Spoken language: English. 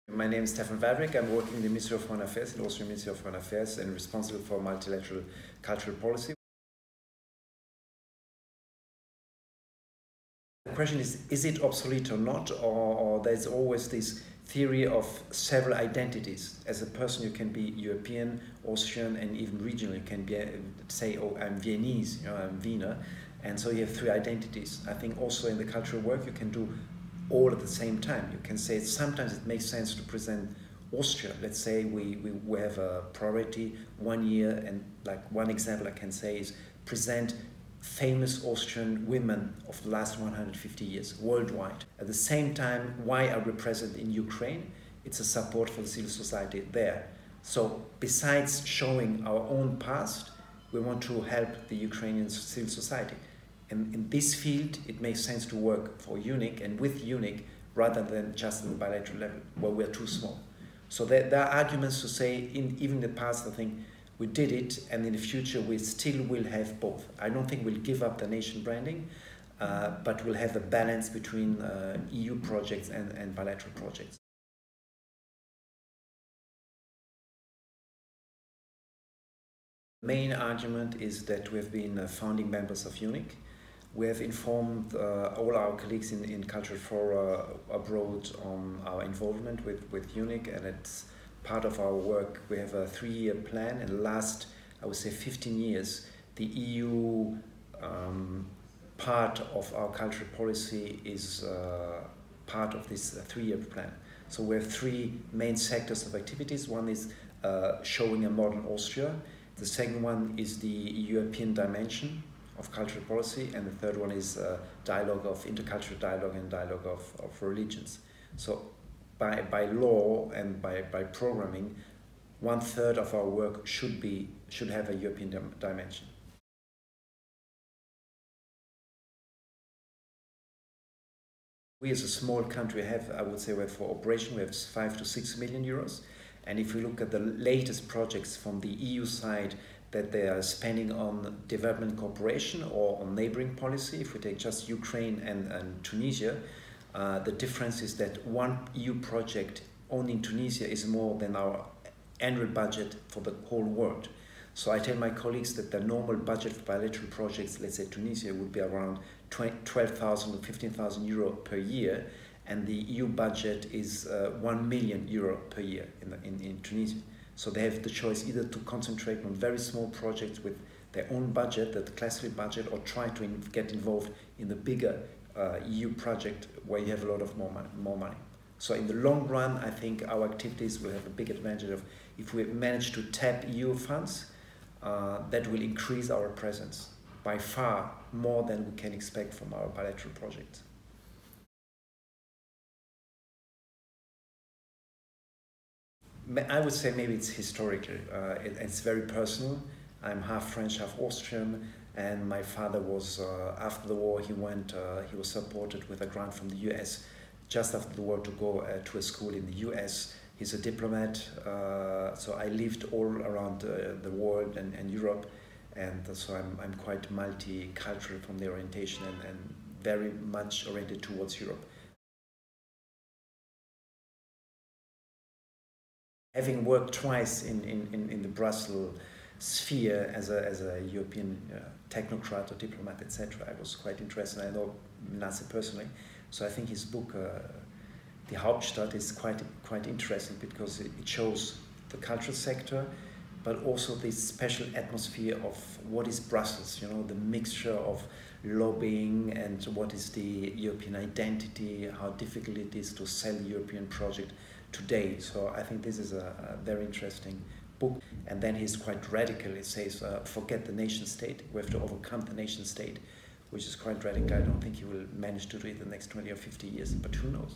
My name is Stephan Vavrik. I'm working in the Ministry of Foreign Affairs, the Austrian Ministry of Foreign Affairs, and responsible for multilateral cultural policy. The question is it obsolete or not? Or there's always this theory of several identities. As a person, you can be European, Austrian, and even regional. You can be, say, oh, I'm Viennese, I'm Vienna. And so you have three identities. I think also in the cultural work, you can do all at the same time. You can say sometimes it makes sense to present Austria. Let's say we have a priority 1 year, and like one example I can say is present famous Austrian women of the last 150 years worldwide. At the same time, why are we present in Ukraine? It's a support for the civil society there. So besides showing our own past, we want to help the Ukrainian civil society. And in this field, it makes sense to work for EUNIC and with EUNIC rather than just in the bilateral level, where we're too small. So there are arguments to say, even in the past, I think we did it, and in the future, we still will have both. I don't think we'll give up the nation branding, but we'll have a balance between EU projects and bilateral projects. The main argument is that we have been founding members of EUNIC. We have informed all our colleagues in cultural fora abroad on our involvement with EUNIC, and it's part of our work. We have a 3-year plan, and the last, I would say, 15 years, the EU part of our cultural policy is part of this 3-year plan. So we have 3 main sectors of activities. One is showing a modern Austria. The second one is the European dimension of cultural policy, and the third one is dialogue of intercultural dialogue and dialogue of religions. So by law and by programming, 1/3 of our work should have a European dimension. We as a small country have, I would say, for operation we have 5 to 6 million euros, and if we look at the latest projects from the EU side that they are spending on development cooperation or on neighboring policy, if we take just Ukraine and Tunisia, the difference is that one EU project only in Tunisia is more than our annual budget for the whole world. So I tell my colleagues that the normal budget for bilateral projects, let's say Tunisia, would be around 12,000 to 15,000 euro per year, and the EU budget is 1 million euro per year in Tunisia. So they have the choice either to concentrate on very small projects with their own budget, the classical budget, or try to get involved in the bigger EU project where you have a lot of more money. So in the long run, I think our activities will have a big advantage of if we manage to tap EU funds, that will increase our presence by far more than we can expect from our bilateral projects. I would say maybe it's historical. It's very personal. I'm half French, half Austrian, and my father was, after the war, he was supported with a grant from the US just after the war to go to a school in the US. He's a diplomat, so I lived all around the world and Europe, and so I'm quite multicultural from the orientation and very much oriented towards Europe. Having worked twice in the Brussels sphere as a European technocrat or diplomat, etc., I was quite interested. I know Nazi personally, so I think his book, Die Hauptstadt, is quite interesting because it shows the cultural sector, but also this special atmosphere of what is Brussels, the mixture of lobbying and what is the European identity, how difficult it is to sell the European project today. So I think this is a very interesting book. And then he's quite radical. It says, forget the nation state. We have to overcome the nation state, which is quite radical. I don't think he will manage to do it in the next 20 or 50 years, but who knows?